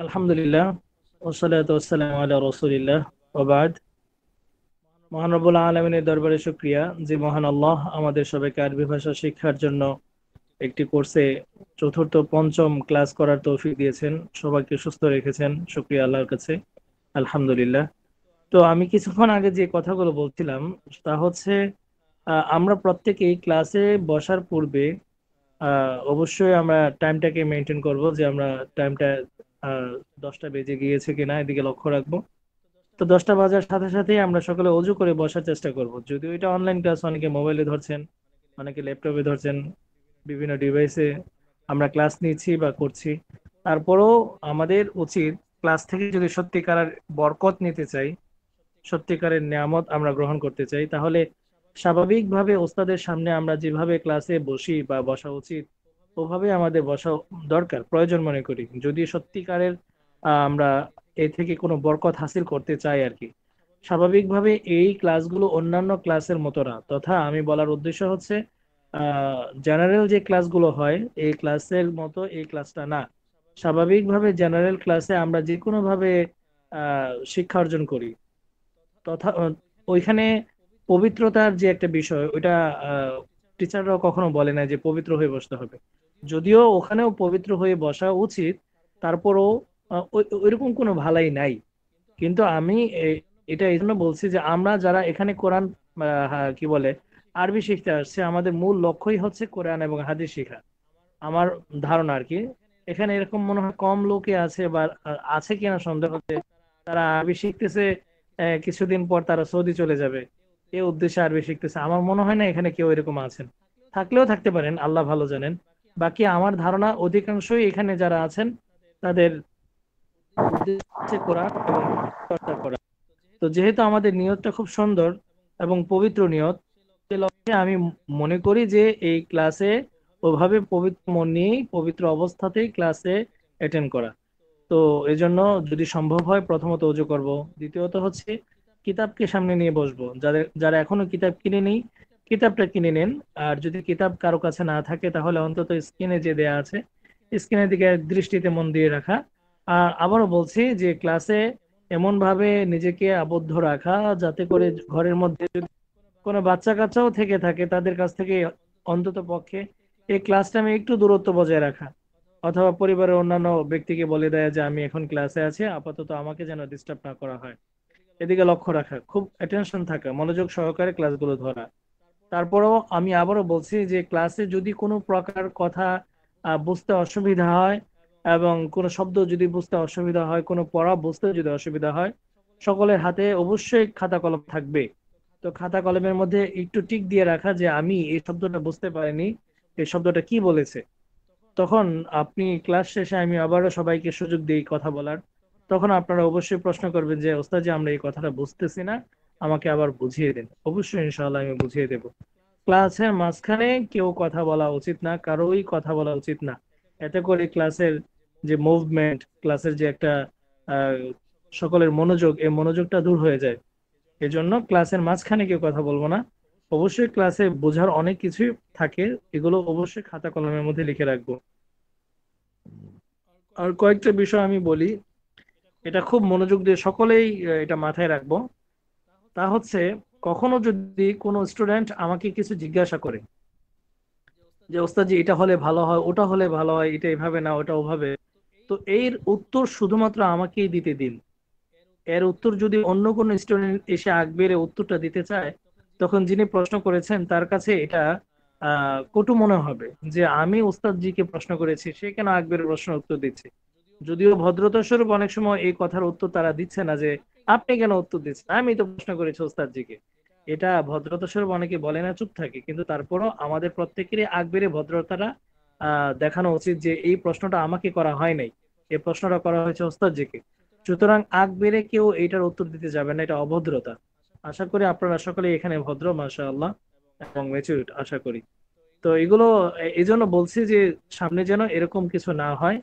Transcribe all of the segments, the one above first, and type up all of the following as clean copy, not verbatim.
আলহামদুলিল্লাহ ওয়াসসালাতু ওয়াসসালামু আলা রাসূলিল্লাহ ওয়া বাদ। মহান রব্বুল আলামিনের দরবারে শুকরিয়া যে মহান আল্লাহ আমাদের সবাইকে আরবি ভাষা শিক্ষার জন্য একটি কোর্সে চতুর্থ পঞ্চম ক্লাস করার তৌফিক দিয়েছেন, সবাইকে সুস্থ রেখেছেন। শুকরিয়া আল্লাহর কাছে, আলহামদুলিল্লাহ। তো আমি কিছুক্ষণ আগে যে কথাগুলো বলছিলাম তা হচ্ছে আমরা প্রত্যেকেই ক্লাসে বসার পূর্বে অবশ্যই আমরা টাইমটাকে মেনটেন করব, যে আমরা টাইমটা 10টা বেজে গিয়েছে কিনা এদিকে লক্ষ্য রাখবো। তো 10টা বাজার সাথে সাথেই আমরা সকলে অজু করে বসার চেষ্টা করব। যদিও এটা অনলাইন ক্লাস, অনেকে মোবাইলে ধরছেন, অনেকে ল্যাপটপে ধরছেন, বিভিন্ন ডিভাইসে আমরা ক্লাস নিচ্ছি বা করছি। তারপরেও আমাদের উচিত, ক্লাস থেকে যদি সত্যিকারের বরকত নিতে চাই, সত্যিকারের নিয়ামত আমরা গ্রহণ করতে চাই, তাহলে স্বাভাবিকভাবে ওস্তাদের সামনে আমরা যেভাবে ক্লাসে বসি বা বসা উচিত ওভাবে আমাদের বসা দরকার, প্রয়োজন মনে করি, যদি সত্যিকারের আমরা এ থেকে কোনো বরকত হাসিল করতে চাই আর কি। স্বাভাবিকভাবে এই ক্লাসগুলো অন্যান্য ক্লাসের মতো না, তথা আমি বলার উদ্দেশ্য হচ্ছে জেনারেল যে ক্লাসগুলো হয় এই ক্লাসের মতো এই ক্লাসটা না। স্বাভাবিকভাবে জেনারেল ক্লাসে আমরা যে কোনো ভাবে শিক্ষা অর্জন করি, তথা ওইখানে পবিত্রতার যে একটা বিষয় ওইটা টিচাররাও কখনো বলে না যে পবিত্র হয়ে বসতে হবে। যদিও ওখানেও পবিত্র হয়ে বসা উচিত, তারপরও ওইরকম কোনো ভালাই নাই। কিন্তু আমি এটা এই জন্য বলছি যে আমরা যারা এখানে কোরআন কি বলে আরবি শিখতে আসছে, আমাদের মূল লক্ষ্যই হচ্ছে কোরআন এবং হাদিস শেখা। আমার ধারণা আর কি। এখানে এরকম মনে হয় কম লোকই আছে, বা আছে কিনা সন্দেহ হচ্ছে, তারা আরবি শিখতেছে, কিছুদিন পর তারা সৌদি চলে যাবে এই উদ্দেশ্যে আরবি শিখতেছে। আমার মনে হয় না এখানে কেউ এরকম আছেন, থাকলেও থাকতে পারেন, আল্লাহ ভালো জানেন। বাকি আমার ধারণা অধিকাংশই এখানে যারা আছেন তাদের উদ্দেশ্য হচ্ছে কোরআন এবং চর্চা করা। তো যেহেতু আমাদের নিয়তটা খুব সুন্দর এবং পবিত্র নিয়ত, সে লক্ষ্যে আমি মনে করি যে এই ক্লাসে ওভাবে পবিত্র মন নিয়েই পবিত্র অবস্থাতেই ক্লাসে অ্যাটেন্ড করা। তো এই জন্য যদি সম্ভব হয় প্রথমত ওযু করব, দ্বিতীয়ত হচ্ছে কিতাবকে সামনে নিয়ে বসবো। যাদের যারা এখনো কিতাব কিনে নেই, কিতাবটা কিনে নেন। আর যদি কিতাব কারো কাছে না থাকে তাহলে অন্তত স্ক্রিনে যে দেয়া আছে স্ক্রিনের দিকে এক দৃষ্টিতে মন দিয়ে রাখা। আর আবারও বলছি যে ক্লাসে এমন ভাবে নিজেকে আবদ্ধ রাখা যাতে করে ঘরের মধ্যে যদি কোনো বাচ্চা কাচ্চাও থেকে থাকে তাদের কাছ থেকে অন্তত পক্ষে এই ক্লাস টাইমে একটু দূরত্ব বজায় রাখা, অথবা পরিবারের অন্যান্য ব্যক্তিকে বলে দেয় যে আমি এখন ক্লাসে আছি, আপাতত আমাকে যেন ডিস্টার্ব না করা হয়। এদিকে লক্ষ্য রাখা, খুব অ্যাটেনশন থাকা, মনোযোগ সহকারে ক্লাসগুলো ধরা। তারপরেও আমি আবারও বলছি যে ক্লাসে যদি কোনো প্রকার কথা বুঝতে অসুবিধা হয়, এবং কোনো শব্দ যদি বুঝতে অসুবিধা হয়, কোনো পড়া বুঝতে যদি অসুবিধা হয়, সকলের হাতে অবশ্যই খাতা কলম থাকবে। তো খাতা কলমের মধ্যে একটু টিক দিয়ে রাখা যে আমি এই শব্দটা বুঝতে পারিনি, এই শব্দটা কি বলেছে। তখন আপনি ক্লাস শেষে আমি আবারও সবাইকে সুযোগ দিই কথা বলার। তখন আপনারা অবশ্যই প্রশ্ন করবেন যে ওস্তাদ জি আমরা এই কথাটা বুঝতেছি না, আমাকে আবার বুঝিয়ে দিন। অবশ্যই ইনশাআল্লাহ আমি বুঝিয়ে দেব। ক্লাসের মাঝখানে কেউ কথা বলা উচিত না, কারোই কথা বলা উচিত না। এতে করে ক্লাসের যে মুভমেন্ট, ক্লাসের যে একটা আহ, সকলের মনোযোগ, এই মনোযোগটা দূর হয়ে যায়। এজন্য ক্লাসের মাঝখানে কেউ কথা বলবো না। অবশ্যই ক্লাসে বোঝার অনেক কিছুই থাকে, এগুলো অবশ্যই খাতা কলমের মধ্যে লিখে রাখবো। আর কয়েকটা বিষয় আমি বলি, এটা খুব মনোযোগ দিয়ে সকলেই এটা মাথায় রাখবো। তা হচ্ছে, কখনো যদি কোনো স্টুডেন্ট আমাকে কিছু জিজ্ঞাসা করে যে ওস্তাদ জি এটা হলে ভালো হয়, ওটা হলে ভালো হয়, এটা এভাবে না ওটা ওভাবে, তো এর উত্তর শুধুমাত্র আমাকেই দিতে দিন। এর উত্তর যদি অন্য কোনো স্টুডেন্ট এসে আগ বেড়ে উত্তরটা দিতে চায়, তখন যিনি প্রশ্ন করেছেন তার কাছে এটা কটু মনে হবে যে আমি ওস্তাদ জিকে প্রশ্ন করেছি, সে কেন আগ বেড়ে প্রশ্নের উত্তর দিচ্ছে। যদিও ভদ্রতা স্বরূপ অনেক সময় এই কথার উত্তর তারা দিচ্ছে না, যে আপনি কেন উত্তর দিচ্ছেন, আমি তো প্রশ্ন করেছি ওস্তাদ জিকে। এটা ভদ্রতা স্বরূপ অনেকে বলে না, চুপ থাকে। কিন্তু তারপরও আমাদের প্রত্যেকেরই আগ বেড়ে ভদ্রতাটা দেখানো উচিত যে এই প্রশ্নটা আমাকে করা হয় নাই, এই প্রশ্নটা করা হয়েছে ওস্তাদ জিকে। সুতরাং আগ বেড়ে কেউ এইটার উত্তর দিতে যাবে না, এটা অভদ্রতা। আশা করি আপনারা সকলে এখানে ভদ্র, মাশাআল্লাহ, এবং ম্যাচিউরড আশা করি। তো এগুলো এই জন্য বলছি যে সামনে যেন এরকম কিছু না হয়,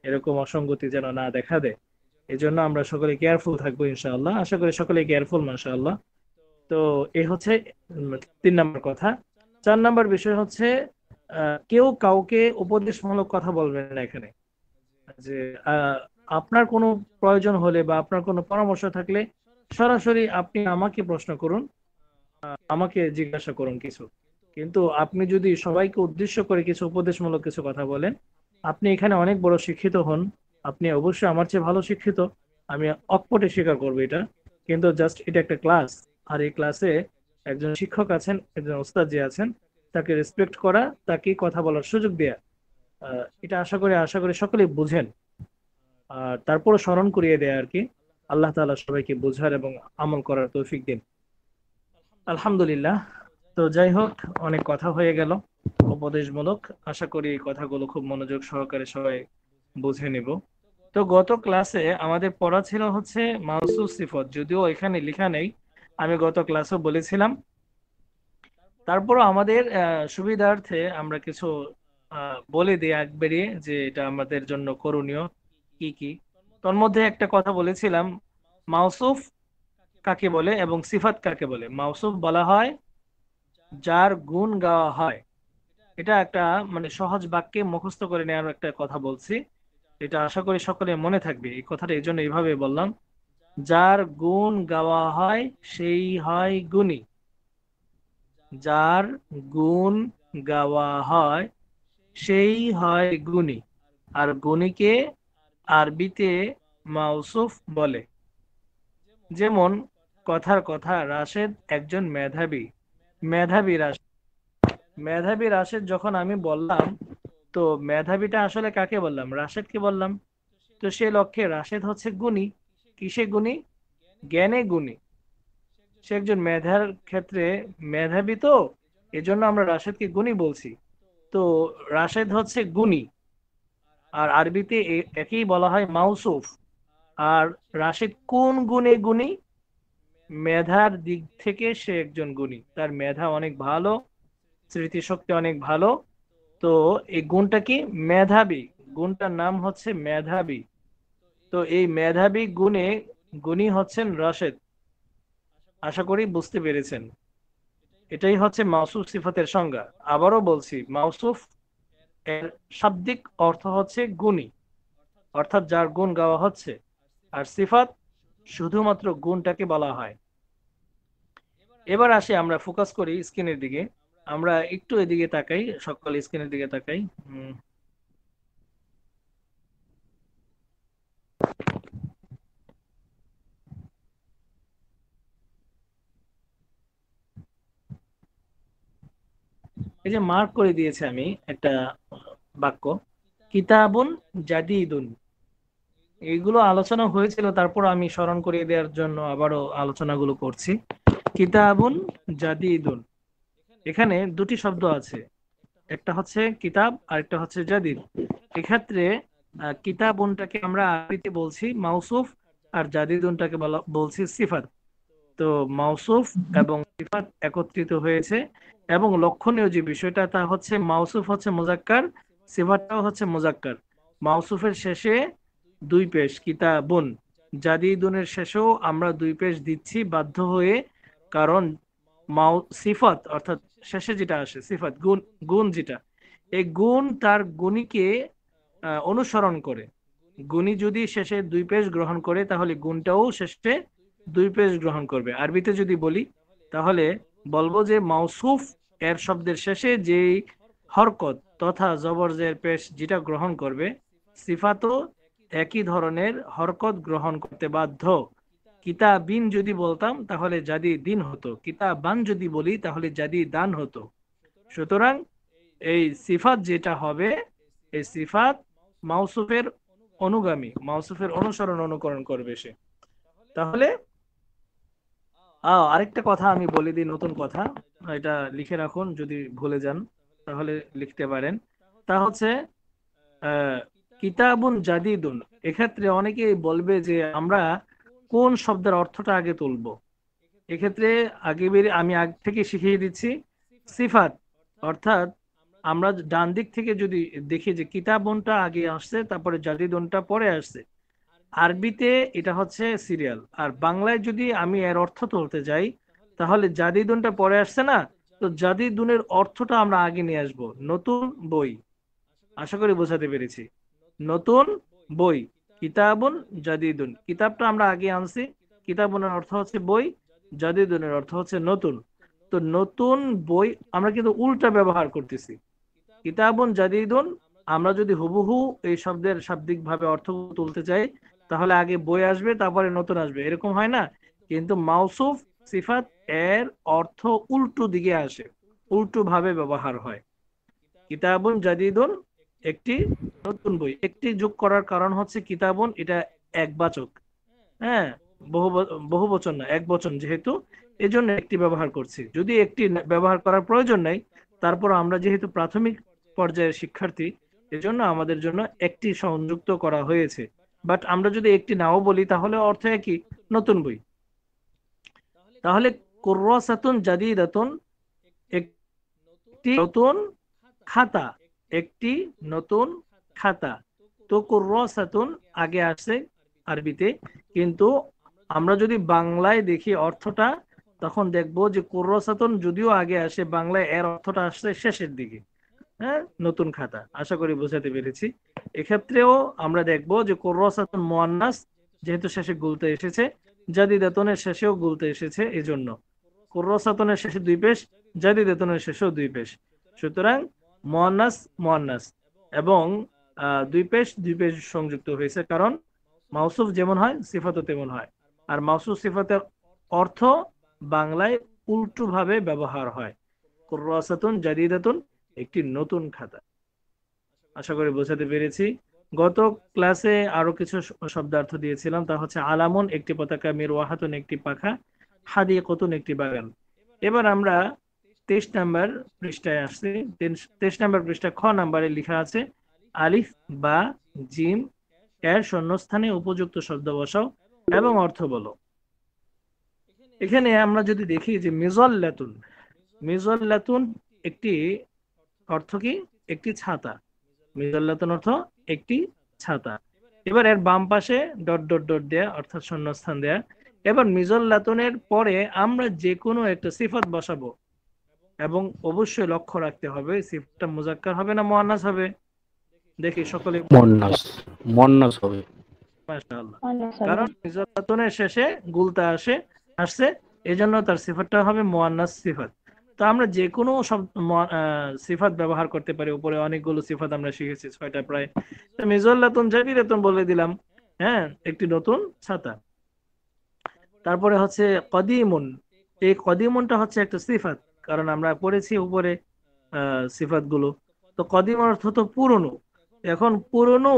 এরকম অসঙ্গতি যেন না দেখা দেয়। এই জন্য আমরা সকলে কেয়ারফুল থাকবো ইনশাআল্লাহ। আশা করি সকলে কেয়ারফুল, মাশাআল্লাহ। তো এই হচ্ছে 3 নম্বর কথা। 4 নম্বর বিষয় হচ্ছে কেউ কাউকে উপদেশমূলক কথা বলবেন না এখানে। যে আপনার কোনো প্রয়োজন হলে বা আপনার কোনো পরামর্শ থাকলে সরাসরি আপনি আমাকে প্রশ্ন করুন, আমাকে জিজ্ঞাসা করুন কিছু। কিন্তু আপনি যদি সবাইকে উদ্দেশ্য করে কিছু উপদেশমূলক কিছু কথা বলেন, আপনি এখানে অনেক বড় শিক্ষিত হন, আপনি অবশ্যই আমার চেয়ে ভালো শিক্ষিত, আমি অকপটে স্বীকার করবো এটা। কিন্তু জাস্ট এটা একটা ক্লাস, আর এই ক্লাসে একজন শিক্ষক আছেন, একজন ওস্তাদ যে আছেন, তাকে রেসপেক্ট করা, তাকে কথা বলার সুযোগ দেয়া, এটা আশা করি সকলেই বুঝেন। আর তারপরে স্মরণ করিয়ে দেয়া আর কি। আল্লাহ তাআলা সবাইকে বোঝার এবং আমল করার তৌফিক দিন। আলহামদুলিল্লাহ। তো যাই হোক, অনেক কথা হয়ে গেল উপদেশমূলক। আশা করি এই কথাগুলো খুব মনোযোগ সহকারে সবাই বুঝে নিব। তো গত ক্লাসে আমাদের পড়া ছিল হচ্ছে মাউসুফ সিফত, যদিও এখানে লেখা নেই, আমি গত ক্লাসও বলেছিলাম। তারপরও আমাদের সুবিধার্থে আমরা কিছু বলে দিই একবারে, যে এটা আমাদের জন্য করণীয় কি কি। তোর মধ্যে একটা কথা বলেছিলাম, মাউসুফ কাকে বলে এবং সিফাত কাকে বলে। মাউসুফ বলা হয় যার গুণ গাওয়া হয়। এটা একটা মানে সহজ বাক্যে মুখস্থ করে নেওয়ার একটা কথা বলছি, এটা আশা করি সকলে মনে থাকবে। এই কথাটা এই জন্য এইভাবে বললাম, যার গুণ গাওয়া হয় সেই হয় গুণী। যার গুণ গাওয়া হয় সেই হয় গুণী। আর গুণীকে আরবিতে মাউসুফ বলে। যেমন কথার কথা, রাশেদ একজন মেধাবী। মেধাবী রাশেদ, মেধাবী রাশেদ যখন আমি বললাম, তো মেধাবীটা আসলে কাকে বললাম? রাশেদকে বললাম। তো সে লক্ষ্যে রাশেদ হচ্ছে গুণী। কিসে গুণী? জ্ঞানে গুণী। সে একজন মেধার ক্ষেত্রে মেধাবী, তো এজন্য আমরা রাশেদকে গুণী বলছি। তো রাশেদ হচ্ছে গুণী। আর আরবিতে একেই বলা হয় মাউসুফ। আর রাশেদ কোন গুণে গুণী? মেধার দিক থেকে সে একজন গুণী, তার মেধা অনেক ভালো, স্মৃতিশক্তি অনেক ভালো। তো এই গুণটা কি? মেধাবী। গুণটার নাম হচ্ছে মেধাবী। তো এই মেধাবী গুণে গুণী হচ্ছেন রাশেদ। আশা করি বুঝতে পেরেছেন। এটাই হচ্ছে মাউসুফ সিফাতের সংজ্ঞা। আবারও বলছি, মাউসুফ এর শাব্দিক অর্থ হচ্ছে গুণী, অর্থাৎ যার গুণ গাওয়া হচ্ছে। আর সিফাত শুধুমাত্র গুণটাকে বলা হয়। এবার আসি, আমরা ফোকাস করি স্ক্রিনের দিকে। আমরা একটু এদিকে তাকাই, সকল স্ক্রিনের দিকে তাকাই। এই যে মার্ক করে দিয়েছে আমি একটা বাক্য, কিতাবুন জাদিদুন। এইগুলো আলোচনা হয়েছিল, তারপর আমি স্মরণ করিয়ে দেওয়ার জন্য আবারও আলোচনাগুলো করছি। কিতাবুন জাদিদুন, এখানে দুটি শব্দ আছে, একটা হচ্ছে কিতাব আর একটা হচ্ছে জাদিদ। এক্ষেত্রে কিতাবুনটাকে আমরা আরবিতে বলছি মাউসুফ, আর জাদিদুনটাকে বলছি সিফাত। তো মাউসুফ এবং সিফাত একত্রিত হয়েছে। এবং লক্ষণীয় যে বিষয়টা তা হচ্ছে, মাউসুফ হচ্ছে মুজাক্কার, সিফাতটাও হচ্ছে মুজাক্কার। মাউসুফের শেষে দুই পেশ কিতাবুন, জাদিদুনের শেষেও আমরা দুই পেশ দিচ্ছি বাধ্য হয়ে। কারণ সিফাত অর্থাৎ শেষে যেটা আসে সিফাত, গুণ, গুণ যেটা, এই গুণ তার গুণীকে অনুসরণ করে। গুণী যদি শেষে দুই পেশ গ্রহণ করে, তাহলে গুণটাও শেষে দুই পেশ গ্রহণ করবে। আরবিতে যদি বলি, তাহলে বলবো যে মাউসুফ এর শব্দের শেষে যে হরকত তথা জবরজের পেশ যেটা গ্রহণ করবে, সিফাতও একই ধরনের হরকত গ্রহণ করতে বাধ্য। কিতাবিন যদি বলতাম তাহলে জাদি দিন হতো, কিতাবান যদি বলি তাহলে জাদি দান হতো। সুতরাং এই সিফাত যেটা হবে, এই সিফাত মাউসুফের অনুগামী, মাউসুফের অনুসরণ অনুকরণ করবে সে। তাহলে আরেকটা কথা আমি বলে দিই, নতুন কথা, এটা লিখে রাখুন, যদি ভুলে যান তাহলে লিখতে পারেন। তা হচ্ছে আহ কিতাবুন জাদিদুন। এক্ষেত্রে অনেকেই বলবে যে আমরা কোন শব্দের অর্থটা আগে তুলবো। এক্ষেত্রে আমি আগ থেকে শিখিয়ে দিচ্ছি। সিফাত অর্থাৎ আমরা ডান দিক থেকে যদি দেখি যে কিতাবুনটা আগে আসছে, তারপরে জাদিদুনটা পরে আসছে, আরবিতে এটা হচ্ছে সিরিয়াল। আর বাংলায় যদি আমি এর অর্থ তুলতে যাই, তাহলে জাদিদুনটা পরে আসছে না, তো জাদিদুনের অর্থটা আমরা আগে নিয়ে আসবো, নতুন বই। আশা করি বোঝাতে পেরেছি, নতুন বই। কিতাবুন জাদিদুন, কিতাবটা আমরা আগে আনছি, কিতাবুনের অর্থ হচ্ছে বই, জাদিদুনের অর্থ হচ্ছে নতুন। তো নতুন বই আমরা কিন্তু উল্টা ব্যবহার করতেছি। কিতাবুন জাদিদুন আমরা যদি হুবহু এই শব্দের শাব্দিক ভাবে অর্থ তুলতে চাই তাহলে আগে বই আসবে তারপরে নতুন আসবে, এরকম হয় না। কিন্তু মাউসুফ সিফাত এর অর্থ উল্টো দিকে আসে, উল্টো ভাবে ব্যবহার হয়। কিতাবুন জাদিদুন একটি নতুন বই, একটি যোগ করার কারণ হচ্ছে কিতাবুন এটা একবাচক, হ্যাঁ, বহু বচন না, এক বচন যেহেতু, এজন্য একটি ব্যবহার করছি। যদি একটি ব্যবহার করার প্রয়োজন নাই, তারপর আমরা যেহেতু প্রাথমিক পর্যায়ের শিক্ষার্থী, এজন্য আমাদের জন্য একটি সংযুক্ত করা হয়েছে। বাট আমরা যদি একটি নাও বলি তাহলে অর্থ একই, নতুন বই। তাহলে কুররাসাতুন জাদিদাতুন একটি নতুন খাতা, একটি নতুন খাতা। তো কুররাসাতুন আগে আসে আরবিতে, কিন্তু আমরা যদি বাংলায় দেখি অর্থটা তখন দেখবো যে কুররাসাতুন যদিও আগে আসে, বাংলায় এর অর্থটা আসছে শেষের দিকে, হ্যাঁ, নতুন খাতা। আশা করি বোঝাতে পেরেছি। এক্ষেত্রেও আমরা দেখবো যে কুররাসাতুন মুয়ান্নাস, যেহেতু শেষে গুলতে এসেছে, জাদিদাতুনের শেষেও গুলতে এসেছে, এজন্য কুররাসাতুনের শেষে দুই পেশ, জাদিদাতুনের শেষেও দুই পেশ। সুতরাং মুয়ান্নাস মুয়ান্নাস এবং দুই পেশ সংযুক্ত হয়েছে, কারণ মাউসুফ যেমন হয় সিফাতও তেমন হয়। আর মাউসুফ সিফাতের অর্থ বাংলায় উল্টো ভাবে ব্যবহার হয়। কুররাসাতুন জাদিদাতুন একটি নতুন খাতা। আশা করি বোঝাতে পেরেছি। গত ক্লাসে আরো কিছু শব্দার্থ দিয়েছিলাম, তা হচ্ছে আলামুন একটি পতাকা, মিরওয়াহাতুন একটি পাখা, হাদিকাতুন একটি বাগান। এবার আমরা 23 নাম্বার পৃষ্ঠায় আসছি। 23 নাম্বার পৃষ্ঠা খ নাম্বারে লেখা আছে আলিফ বা জিম এর শূন্যস্থানে উপযুক্ত শব্দ বসাও এবং অর্থ বলো। এখানে আমরা যদি দেখি যে মিজল্লাতুন, মিজল্লাতুন একটি অর্থ কি, একটি ছাতা। মিজল্লাতুন অর্থ একটি ছাতা। এবার এর বাম পাশে ডট ডট ডট দেয়া, অর্থাৎ শূন্যস্থান দেয়া। এবার মিজল্লাতুনের পরে আমরা যে কোনো একটা সিফাত বসাবো এবং অবশ্যই লক্ষ্য রাখতে হবে সিফাতটা মুজাক্কার হবে না মুয়ান্নাস হবে। দেখি সকলে মুয়ান্নাস, মুয়ান্নাস হবে। মাশাআল্লাহ, কারণ মিজল্লাতুনের শেষে গুলতা আসছে, এজন্য তার সিফাতটা হবে মুয়ান্নাস সিফাত। তো আমরা যে কোনো সিফাত ব্যবহার করতে পারি। উপরে অনেকগুলো সিফাত আমরা শিখেছি, 6টা প্রায়। তো মিজল্লাতুন জাদিদাতুন বলে দিলাম, হ্যাঁ, একটি নতুন ছাতা। তারপরে হচ্ছে কদিমুন, এই কদিমুনটা হচ্ছে একটা সিফাত, কারণ আমরা পড়েছি উপরে সিফাত গুলো। তো কদিম অর্থ তো পুরনো। এখন পুরনো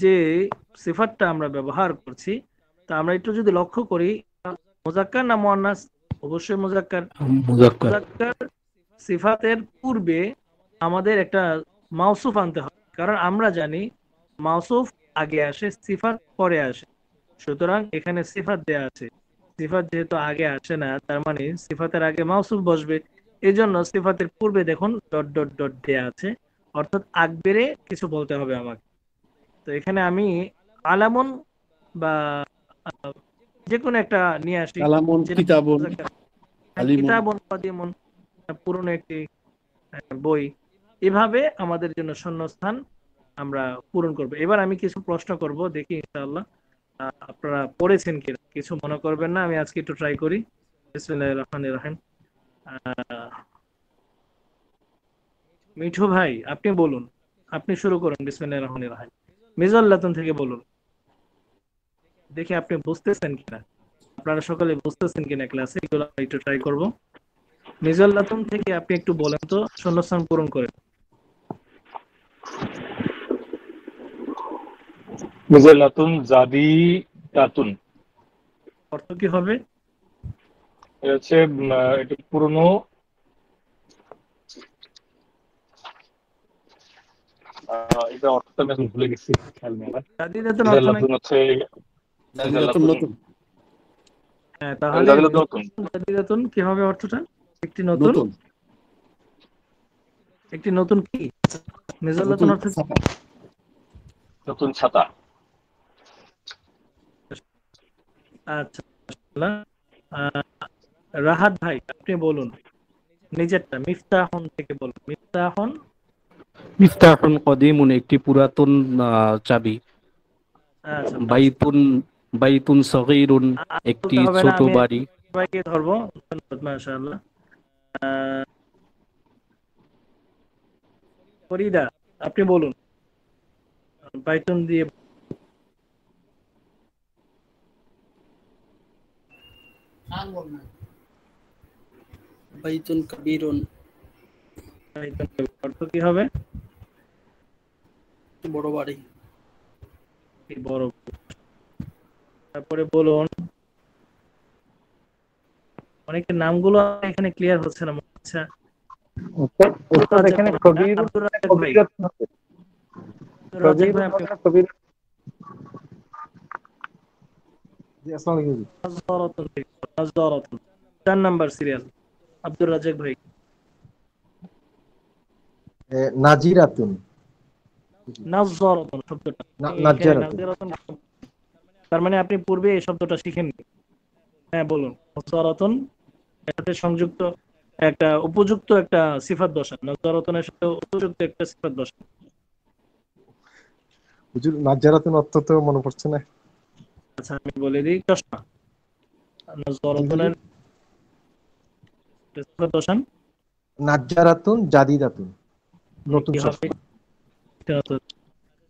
যে সিফাতটা আমরা ব্যবহার করছি, তা আমরা একটু যদি লক্ষ্য করি, মুজাক্কার না মুয়ান্নাস? অবশ্যই মুজাক্কার। মুজাক্কার। মুজাক্কার সিফাতের পূর্বে আমাদের একটা মাউসুফ আনতে হবে, কারণ আমরা জানি মাউসুফ আগে আসে, সিফাত পরে আসে। সুতরাং এখানে সিফাত দেয়া আছে, সিফাত যেহেতু আগে আসে না, তার মানে সিফাতের আগে মাউসুফ বসবে। এই জন্য সিফাতের পূর্বে দেখুন ডট ডট ডট দেয়া আছে, অর্থাৎ আগ বেড়ে কিছু বলতে হবে আমাকে। তো এখানে আমি আলামুন বা যে কোনো একটা নিয়ে আসি, আলামুন, কিতাবুন, আলিমুন, কিতাবুন কদিমুন, পুরনো একটি বই। এভাবে আমাদের জন্য শূন্যস্থান আমরা পূরণ করব। এবার আমি কিছু প্রশ্ন করব, দেখি ইনশাআল্লাহ আপনারা পড়েছেন কিনা। কিছু মনে করবেন না, আমি আজকে একটু ট্রাই করি। বিসমিল্লাহির রহমানির রহিম। মিঠু ভাই আপনি বলুন, আপনি শুরু করুন। বিসমিল্লাহির রহমানির রহিম, মিজাল্লাতুন থেকে বলুন, দেখি আপনি বুঝতেছেন কিনা, আপনারা সকলে বুঝতেছেন কিনা ক্লাসে, এগুলো একটু ট্রাই করব। মিজাল্লাতুন থেকে আপনি একটু বলেন তো, শূন্যস্থান পূরণ করেন। মিজাল্লাতুন জাদিদাতুন, অর্থ কি হবে? এটা হচ্ছে এটা পুরনো, এটা অর্থটা আমি এখন ভুলে গেছি, খেয়াল নেই আমার। জাদিদাতুন অর্থ মিজাল্লাতুন হচ্ছে জাদিদাতুন নতুন। হ্যাঁ, তাহলে জাদিদাতুন কি হবে অর্থটা? একটি নতুন, একটি নতুন কি? মিজাল্লাতুন অর্থ নতুন ছাতা। আচ্ছা, রাহাত ভাই আপনি বলুন নিজেরটা, মিফতাহুন থেকে বলুন। মিফতাহুন কদিমুন একটি পুরাতন চাবি। আচ্ছা বাইতুন বাইতুন সগীরুন, আর একটি বলতে হবে না, ছোট আমি বাড়ি। সবাইকে ধরবো। ধন্যবাদ, মাশাআল্লাহ। ফরিদা, আপনি বলুন বাইতুন দিয়ে। বাইতুন কাবীরুন, বাইতুন অর্থ কি হবে? বড় বাড়ি। কি বড়। তারপরে বলুন, অনেকের নামগুলো এখানে ক্লিয়ার হচ্ছে না মনে হচ্ছে। উস্তাদ এখানে কবির আব্দুর রাজ্জাক ভাই, কবিরত হবে। আব্দুর রাজ্জাক কবির ভাই আপনি। কবির। জি, আসসালামু আলাইকুম। নাজরাতুন, নাজরাতুন 4 নাম্বার সিরিয়াল, আব্দুর রাজ্জাক ভাই। নাজিরাতুন। নাজরাতুন শব্দটা এখানে নাজ্জারাতুন। নাজরাতুন, তার মানে আপনি পূর্বে এই শব্দটা শিখেননি। হ্যাঁ বলুন, নাজরাতুন এর সাথে সংযুক্ত একটা উপযুক্ত একটা সিফাত দশা, নাজরাতুনের সাথে উপযুক্ত একটা সিফাত দশা। হুজুর, নাজ্জারাতুন অর্থ তো মনে পড়ছে না। আচ্ছা আমি বলে দিই, চশমা। জি হুজুর। নাজরাতুনের সিফাত দশা নাজ্জারাতুন জাদিদাতুন, নতুন কি হবে? চশমা। এটা তো-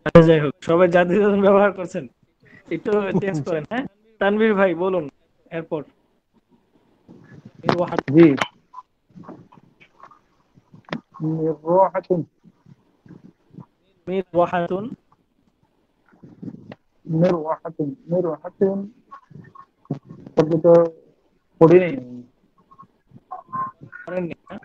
আচ্ছা, যাই হোক, সবাই জাতীয় ব্যবহার করছেন, একটু চেঞ্জ করেন। হ্যাঁ, তানভীর ভাই বলুন এরপর। মিরওয়াহাত, জি। মিরওয়াহাতুন। মিরওয়াহাতুন মিরওয়াহাতুন। মিরওয়াহাতুন শব্দটা পড়ি নাই। করেননি না?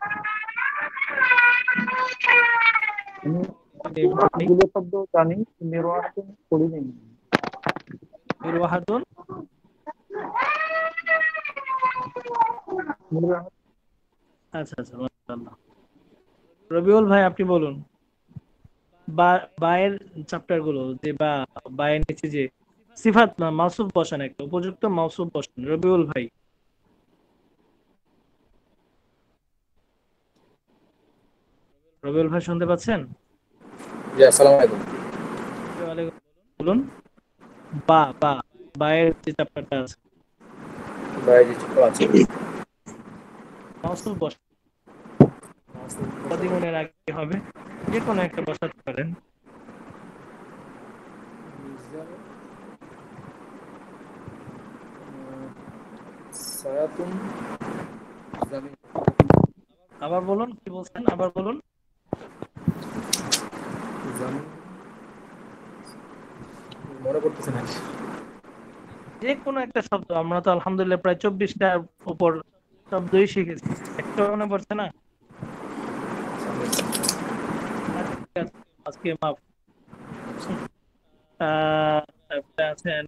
আমি আপনি অনেকগুলো শব্দ জানি, মিরওয়াহাতুন পড়ি নাই। মিরওয়াহাতুন। মিরওয়াহাতুন। আচ্ছা আচ্ছা, মাশাআল্লাহ। রবিউল ভাই আপনি বলুন, বা বায়ের চ্যাপ্টার গুলো যে বা বায়ের নিচে যে সিফাত না মাউসুফ বসান, একটা উপযুক্ত মাউসুফ বসান। রবিউল ভাই, রবিউল ভাই শুনতে পাচ্ছেন? জি, আসসালামু আলাইকুম। ওয়ালাইকুম, বলুন বা বা বায়ের যে চ্যাপ্টারটা আছে ভাই জি, ছোট আছে। মাউসুফ বসান, কদিমনের আগে হবে, যে কোনো একটা বসাতে পারেন। সায়াতুন জামিন। আবার বলুন, কি বলছেন আবার বলুন। জামিন মনে করতেছে না। যে কোনো একটা শব্দ, আমরা তো আলহামদুলিল্লাহ প্রায় 24টার উপর শব্দই শিখেছি, একটা মনে পড়ছে না? আচ্ছা, ঠিক আছে, আজকে মাফ। আপনি আছেন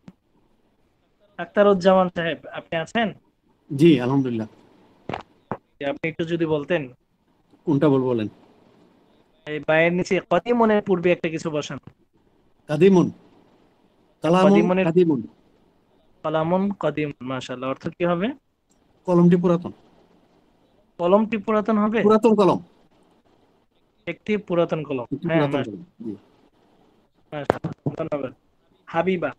আখতারুজ্জামান সাহেব, আপনি আছেন? জি আলহামদুলিল্লাহ। যে আপনি একটু যদি বলতেন, কোনটা বলবো বলেন? এই বায়ের নিচে কদিমনের পূর্বে একটা কিছু বসান। কাদিমুন, কালামুন, কদিমনের, কাদিমুন। কলামুন কদিম, মাশাআল্লাহ, অর্থ কি হবে? কলমটি পুরাতন। কলমটি পুরাতন হবে, পুরাতন কলম। একটি পুরাতন কলম। একটি হ্যাঁ, পুরাতন কলম, জি। মাশাআল্লাহ, ধন্যবাদ। হাবিবা,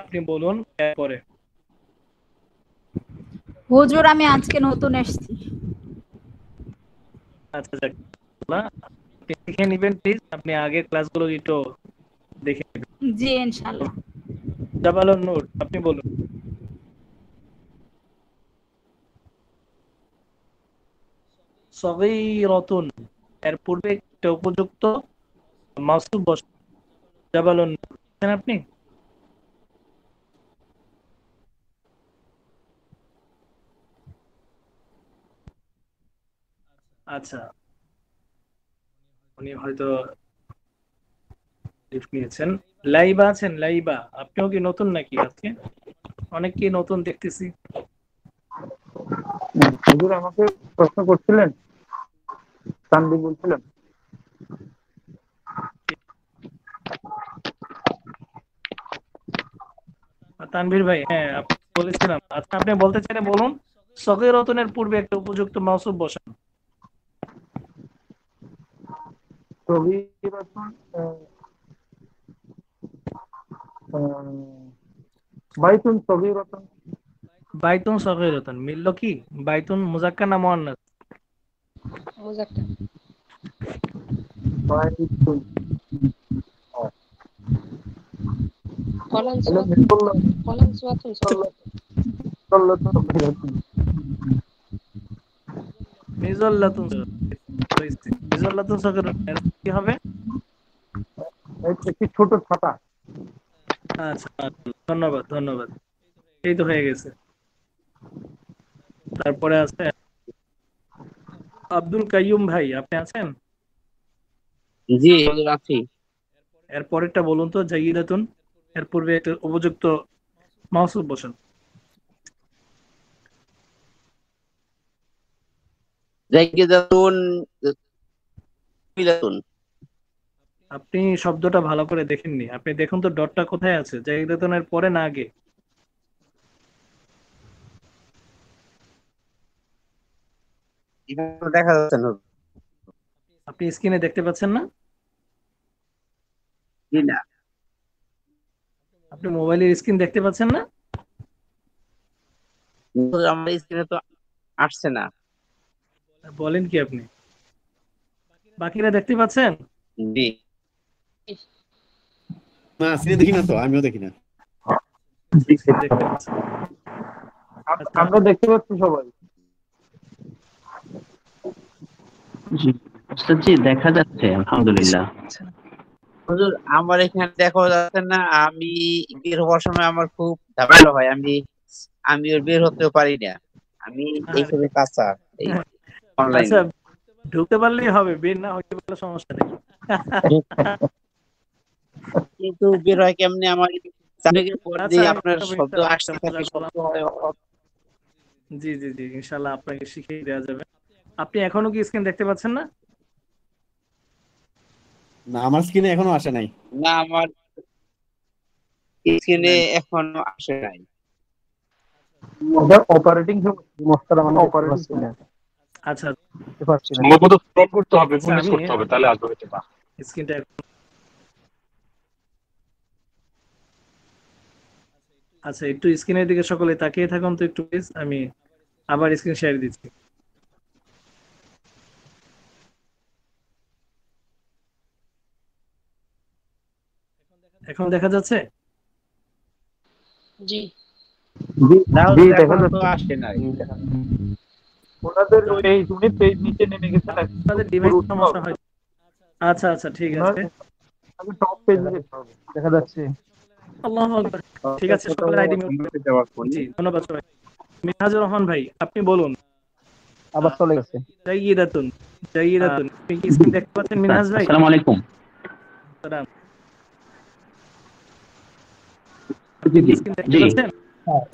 আপনি বলুন এরপরে। হুজুর, আমি আজকে নতুন এসেছি। আচ্ছা যাক, আল্লাহ, আপনি শিখে নিবেন প্লিজ, আপনি আগের ক্লাসগুলো একটু দেখে নেবেন। জি ইনশাআল্লাহ। জাবালুন নূর, আপনি বলুন। সগীরাতুন এর পূর্বে একটা উপযুক্ত মাউসুফ বসান। জাবালুন নূর, বুঝছেন আপনি? আচ্ছা, উনি হয়তো লিফট নিয়েছেন। লাইবা আছেন? লাইবা, আপনিও কি নতুন নাকি আজকে? অনেককে নতুন দেখতেছি। হুজুর আমাকে প্রশ্ন করছিলেন, তানভীর বলছিলেন। তানভীর ভাই, হ্যাঁ আপনি বলেছিলাম। আচ্ছা, আপনি বলতে চাইলে বলুন, সগীরাতুনের পূর্বে একটা উপযুক্ত মাউসুফ বসান। সগীরাতুন বাইতুন সগীরাতুন। বাইতুন সগীরাতুন মিলল কি? বাইতুন মুজাক্কার না মুয়ান্নাস? মুজাক্কার। বাইতুন কলান তাহলে সুয়াতুন মিসল্লা কলান সুয়াতুন মিসল্লাতুন সগীরাতুন। মিজাল্লাতুন মিজাল্লাতুন সগীরাতুন কি হবে? একটি ছোট ছাতা। আচ্ছা, ধন্যবাদ ধন্যবাদ, এই তো হয়ে গেছে। তারপরে আছে আব্দুল কাইয়ুম ভাই, আপনি আছেন? জি হুজুর আছি। এর পরেরটা বলুন তো, জাইয়িদাতুন, এর পূর্বে একটা উপযুক্ত মাউসুফ বসান। জাইয়িদাতুন মিলাতুন। আপনি শব্দটা ভালো করে দেখেননি, আপনি দেখুন তো ডটটা কোথায় আছে, জাইয়িদাতুনের পরে না আগে? এখানে দেখা যাচ্ছে না হুজুর। আপনি স্ক্রিনে দেখতে পাচ্ছেন না? জি না আপনি মোবাইলের স্ক্রিন দেখতে পাচ্ছেন না? হুজুর, আমার স্ক্রিনে তো আসছে না। বলেন কি আপনি? বাকিরা দেখতে পাচ্ছেন? জি না সিনে দেখি না তো, আমিও দেখি না। দেখতে পাচ্ছেন। আচ্ছা, আমরা দেখতে পাচ্ছি সবাই। জি ওস্তাদ জি, দেখা যাচ্ছে আলহামদুলিল্লাহ। হুজুর, আমার এখানে দেখা যাচ্ছে না। আমি বের হওয়ার সময় আমার খুব ঝামেলা হয়। আমি ওর বের হতেও পারি না। আমি এইখানে কাঁচা এই অনলাইনে। আচ্ছা, ঢুকতে পারলেই হবে, বের না হইতে পারলে সমস্যা নেই। কিন্তু বের হয় কেমনে? আমার চাকরির পর আচ্ছা, দিয়ে আমি আপনার একটা শব্দ বিষয় আসতে থাকে, শব্দ হয়। জি জি জি, ইনশাআল্লাহ আপনাকে শিখিয়ে দেওয়া যাবে। আপনি এখনো কি স্ক্রিন দেখতে পাচ্ছেন না? না আমার স্ক্রিনে এখনো আসে নাই। না, আমার স্ক্রিনে এখনো আসে নাই। ওটা অপারেটিং মোস্তারা মানে অপারেটিং। আচ্ছা সম্ভবত স্ক্রল করতে হবে, আচ্ছা, পুলিশ আমি করতে হবে, তাহলে আসবে হয়তো বা। স্ক্রিনটা আচ্ছা, একটু স্ক্রিনের দিকে সকলে তাকিয়ে থাকুন তো একটু প্লিজ, আমি আবার স্ক্রিন শেয়ার দিচ্ছি। এখন দেখা যাচ্ছে? জি না জি, হুজুর, দেখা এখনো তো যাচ্ছে। আসে নাই। ওনাদের এই ইউনিট পেজ নিচে নেমে গেছে। আপনাদের ডিভাইস সমস্যা হয়। আচ্ছা আচ্ছা, ঠিক আছে। টপ পেজ দেখা যাচ্ছে। আল্লাহু আকবার। ঠিক আছে, সকলের আইডি মিউট। জি, ধন্যবাদ সবাই। মিনহাজুর রহমান ভাই, আপনি বলুন। আবার চলে গেছে। জাইয়িদাতুন, জাইয়িদাতুন, আপনি কি স্ক্রিন দেখতে পাচ্ছেন মিনহাজ ভাই? আসসালামু আলাইকুম। সালাম। জি জি স্ক্রিন দেখতে জি। পাচ্ছেন?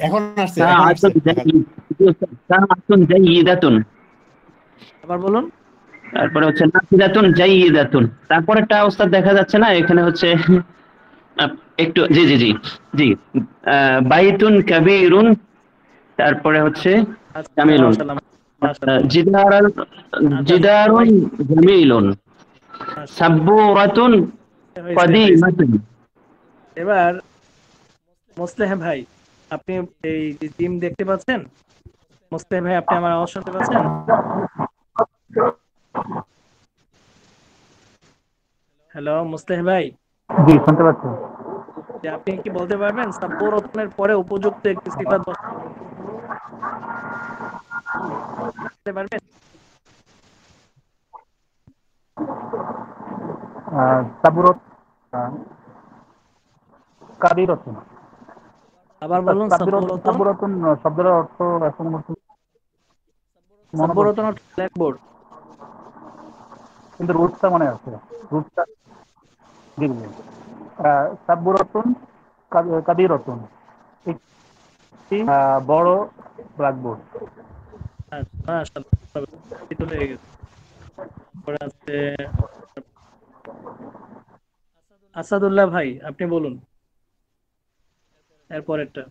এখন আসছে, হ্যাঁ, এখন আসছে। জাইয়িদাতুন, আবার বলুন। তারপরে হচ্ছে নাফিদাতুন জাইয়িদাতুন, তারপরেরটা ওস্তাদ দেখা যাচ্ছে না, এখানে হচ্ছে একটু জি জি জি জি। বাইতুন কাবীরুন, তারপরে হচ্ছে আচ্ছা, জামিলুন, মাশাআল্লাহ মাশাআল্লাহ জিদারুন জামিলুন, সাব্বুরাতুন কাদিমাতুন। এবার মোসলেহ ভাই, আপনি এই যে টিম দেখতে পাচ্ছেন? মোসলেহ ভাই, আপনি আমার আওয়াজ শুনতে পাচ্ছেন? হ্যালো মোসলেহ ভাই, জি, শুনতে পাচ্ছি। যে আপনি কি বলতে পারবেন সাব্বুরাতুনের পরে উপযুক্ত একটি সিফাত বলতে পারবেন? সাবুরত কাদিরতুন। আবার বলুন। সাব্বুরাতুন, সাবুরতুন শব্দের অর্থ এখন সাব্বুরাতুন ব্ল্যাকবোর্ড। কিন্তু রুটটা মনে আছে। রুটটা সাবুরতুন কাদিরতুন, একটি বড় ব্ল্যাকবোর্ড। আচ্ছা, মাশাআল্লাহ, এই তো হয়ে গেছে। তারপরে আছে আসাদুল্লাহ ভাই, আপনি বলুন এরপরেরটা।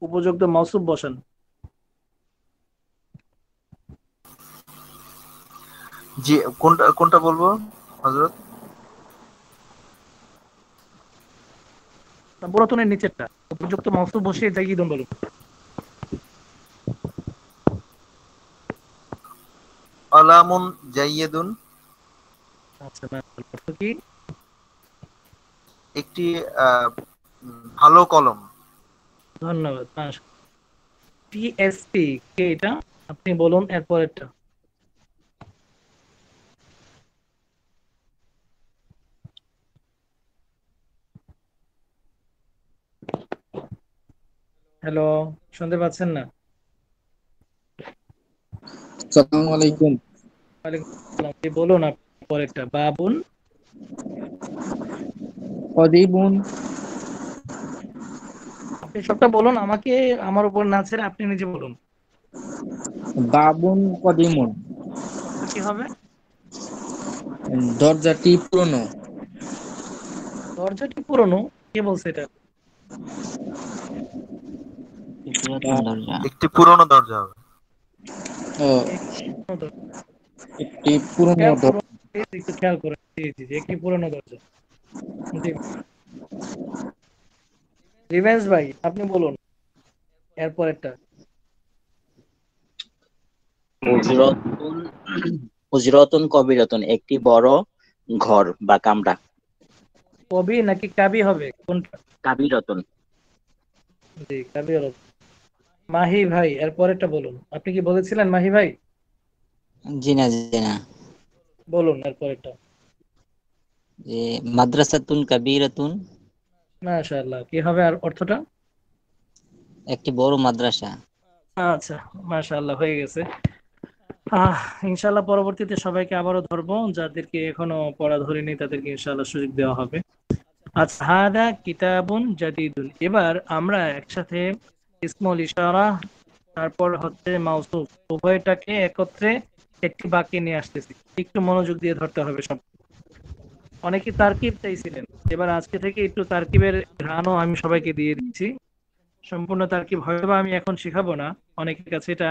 উপযুক্ত মাউসুফ বসান। জি, কোনটা কোনটা বলবো হযরত? না, পুরাতনের নিচেরটা উপযুক্ত মাউসুফ বসিয়ে জাইয়িদুন বলুন। আলামুন জাইয়িদুন আচ্ছা না, অর্থ কি? একটি ভালো কলম। ধন্যবাদ। টিএসপি কে এটা? আপনি বলুন এরপরেরটা। হ্যালো, শুনতে পাচ্ছেন না? আসসালামু আলাইকুম। ওয়ালাইকুম আসসালাম। আপনি বলুন পরেরটা। বাবুন কদিবুন আপনি সবটা বলুন, আমাকে আমার উপর না ছেড়ে আপনি নিজে বলুন। বাবুন কদিমুন, তো কি হবে? দরজাটি পুরনো। দরজাটি পুরনো? কে বলছে এটা? একটি পুরনো দরজা হবে। ও, একটি পুরনো দরজা। একটু খেয়াল করেন। জি জি জি, একটি পুরনো দরজা। জি রিভেন্স ভাই, আপনি বলুন এরপরেরটা। হুজরাতুন হুজরাতুন কবিরাতুন, একটি বড় ঘর বা কামরা। কবি নাকি কাবি হবে কোনটা? কাবিরাতুন। জি কাবি হলো। মাহি ভাই এরপরেরটা বলুন। আপনি কি বলেছিলেন মাহি ভাই? জি না, জি না। বলুন এরপরেরটা। যে মাদ্রাসাতুন কাবীরাতুন, মাশাআল্লাহ, কি হবে আর অর্থটা? একটি বড় মাদ্রাসা। আচ্ছা, মাশাআল্লাহ, হয়ে গেছে। ইনশাআল্লাহ পরবর্তীতে সবাইকে আবারও ধরবো, যাদেরকে এখনো পড়া ধরিনি তাদেরকে ইনশাআল্লাহ সুযোগ দেওয়া হবে। আচ্ছা, হাদা কিতাবুন জাদিদুন। এবার আমরা একসাথে ইসমুল ইশারা তারপর হচ্ছে মাউসুফ উভয়টাকে একত্রে একটি বাক্যে নিয়ে আসতেছি। একটু মনোযোগ দিয়ে ধরতে হবে সব। অনেকে তারকিব চাইছিলেন, এবার আজকে থেকে একটু তারকিবের ঘ্রাণও আমি সবাইকে দিয়ে দিচ্ছি। সম্পূর্ণ তারকিব হয়তো আমি এখন শেখাবো না, অনেকের কাছে এটা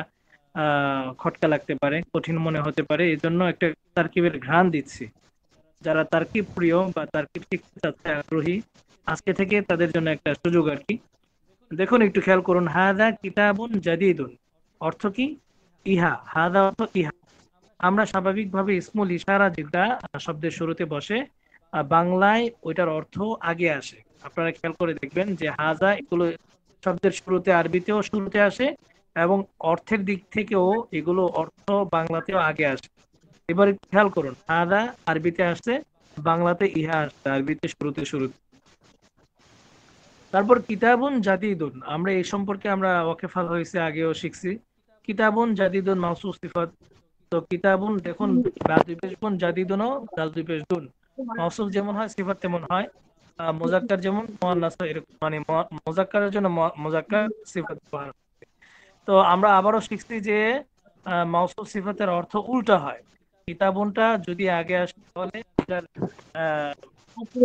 খটকা লাগতে পারে, কঠিন মনে হতে পারে, এই জন্য একটা তারকিবের ঘ্রাণ দিচ্ছি। যারা তারকিব প্রিয় বা তারকিব শিখতে চাচ্ছে আগ্রহী, আজকে থেকে তাদের জন্য একটা সুযোগ আর কি। দেখুন একটু খেয়াল করুন। হাদা কিতাবুন জাদিদুন অর্থ কি? ইহা। হাদা অর্থ ইহা। আমরা স্বাভাবিকভাবে ইসমুল ইশারা যেটা শব্দের শুরুতে বসে, বাংলায় ওইটার অর্থ আগে আসে। আপনারা খেয়াল করে দেখবেন যে হাজা এগুলো শব্দের শুরুতে, আরবিতেও শুরুতে আসে এবং অর্থের দিক থেকেও এগুলো অর্থ বাংলাতেও আগে আসে। এবার একটু খেয়াল করুন, হাদা আরবিতে আসছে, বাংলাতে ইহা আসছে আরবিতে শুরুতে। তারপর কিতাবুন জাদিদুন, আমরা এই সম্পর্কে আমরা ওয়াকেফাল হয়েছে, আগেও শিখছি। কিতাবুন জাদিদুন মাউসুফ সিফাত। তো কিতাবুন দেখুন, বা দুই পেশ গুণ, জাদিদুনও দাল দুই পেশ দুন। মাউসুফ যেমন হয় সিফাত তেমন হয়, মুজাক্কার যেমন মুয়ান্নাস হয় এরকম, মানে মুজাক্কারের জন্য মুজাক্কার সিফাত ব্যবহার। তো আমরা আবারও শিখছি যে মাউসুফ সিফাতের অর্থ উল্টা হয়। কিতাবুনটা যদি আগে আসে তাহলে এটার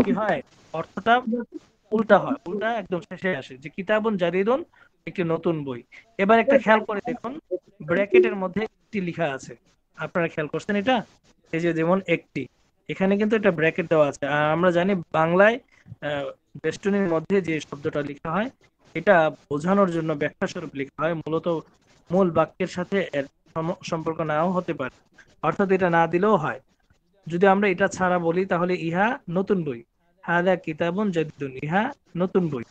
কি হয়, অর্থটা উল্টা হয়, উল্টা একদম শেষে আসে, যে কিতাবুন জাদিদুন একটি নতুন বই। এবার একটা খেয়াল করে দেখুন, ব্র্যাকেটের মধ্যে একটি লেখা আছে, আপনারা খেয়াল করছেন এটা? এই যে যেমন একটি, এখানে কিন্তু একটা ব্র্যাকেট দেওয়া আছে। আর আমরা জানি বাংলায় বেষ্টনীর মধ্যে যে শব্দটা লেখা হয় এটা বোঝানোর জন্য ব্যাখ্যা স্বরূপ লেখা হয়, মূলত মূল বাক্যের সাথে এর সম্পর্ক নাও হতে পারে, অর্থাৎ এটা না দিলেও হয়। যদি আমরা এটা ছাড়া বলি তাহলে ইহা নতুন বই, হাদা কিতাবুন জাদিদুন, ইহা নতুন বই।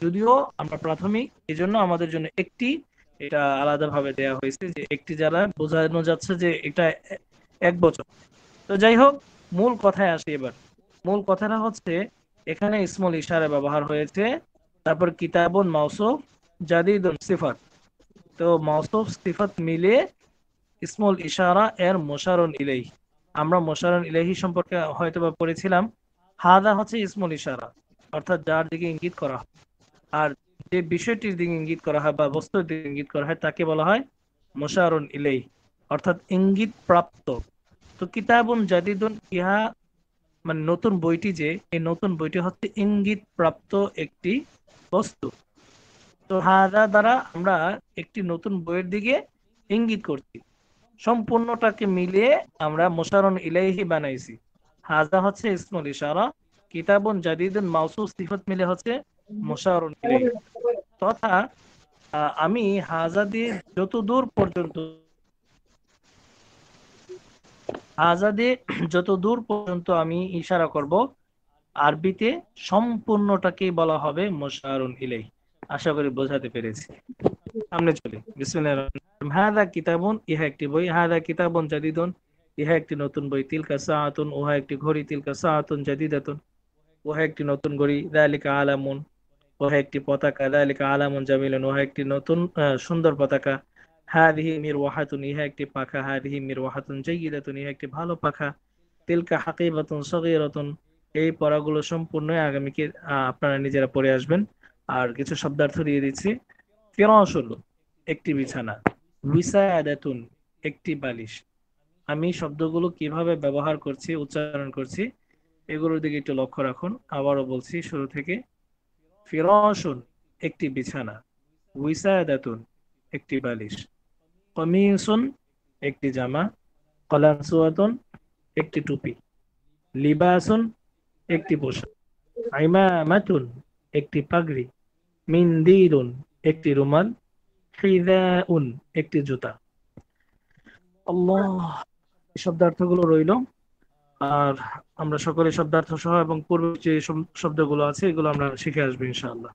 যদিও আমরা প্রাথমিক, এজন্য আমাদের জন্য একটি এটা আলাদাভাবে দেয়া হয়েছে, যে একটি যারা বোঝানো যাচ্ছে যে এটা এক বছর। তো যাই হোক, মূল কথায় আসি এবার। মূল কথাটা হচ্ছে এখানে ইসমুল ইশারা ব্যবহার হয়েছে, তারপর কিতাবুন মাউসুফ, জাদিদুন সিফাত। তো মাউসুফ সিফাত মিলে ইসমুল ইশারা এর মুশারুন ইলাইহি। আমরা মুশারুন ইলাইহি সম্পর্কে হয়তোবা পড়েছিলাম। হাদা হচ্ছে ইসমুল ইশারা, অর্থাৎ যার দিকে ইঙ্গিত করা হয়, আর যে বিষয়টির দিকে ইঙ্গিত করা হয় বা বস্তুর দিকে ইঙ্গিত করা হয় তাকে বলা হয় মুশারুন ইলাইহি, অর্থাৎ ইঙ্গিত প্রাপ্ত। তো কিতাবুন জাদিদুন, ইহা মানে নতুন বইটি, যে এই নতুন বইটি হচ্ছে ইঙ্গিত প্রাপ্ত একটি বস্তু। তো হাদা দ্বারা আমরা একটি নতুন বইয়ের দিকে ইঙ্গিত করছি, সম্পূর্ণটাকে মিলিয়ে আমরা মুশারুন ইলাইহি বানাইছি। হাজা হচ্ছে ইসমুল ইশারা, কিতাবুন জাদিদুন মাউসুফ সিফাত মিলে হচ্ছে মুশারুন ইলাইহি তথা আমি হাজা দিয়ে যতদূর পর্যন্ত আমি ইশারা করব, আরবিতে সম্পূর্ণটাকেই বলা হবে মুশারুন ইলাইহি। আশা করি বোঝাতে পেরেছি। সামনে চলি। বিসমিল্লাহির রহমানির রহিম। হাযা কিতাবুন, ইহা একটি বই। হাযা কিতাবুন জাদিদুন, ইহা একটি নতুন বই। তিলকা সাআতুন, উহা একটি ঘড়ি। তিলকা সাআতুন জাদিদাতুন, উহা একটি নতুন ঘড়ি। যালিকা আলামুন, উহা একটি পতাকা। যালিকা আলামুন জামিলুন, উহা একটি নতুন সুন্দর পতাকা। হাদিহি মিরওয়াহাতুন, ইহা একটি পাখা। হাদিহি মিরওয়াহাতুন জাইয়্যিদাতুন, ইহা একটি ভালো পাখা। তিলকা হাকিবাতুন সগীরাতুন, এই পড়াগুলো সম্পূর্ণ আগামীকে আপনারা নিজেরা পড়ে আসবেন। আর কিছু শব্দার্থ দিয়ে দিচ্ছি। ফিরাশুল, একটি বিছানা। উইসাদাতুন, একটি বালিশ। আমি শব্দগুলো কিভাবে ব্যবহার করছি, উচ্চারণ করছি, এগুলোর দিকে একটু লক্ষ্য রাখুন। আবারও বলছি শুরু থেকে। ফিরাশুন, একটি বিছানা। উইসাদাতুন, একটি বালিশ। কমিসুন, একটি জামা। কলানসুয়াতুন, একটি টুপি। লিবাসুন, একটি পোশাক। ইমামাতুন, একটি পাগড়ি। মিন্দিলুন, একটি রুমাল। হিযাউন, একটি জুতা। আল্লাহ, এই শব্দার্থগুলো রইল। আর আমরা সকলে শব্দার্থ সহ এবং পূর্বে যে শব্দগুলো আছে এগুলো আমরা শিখে আসবো ইনশাআল্লাহ।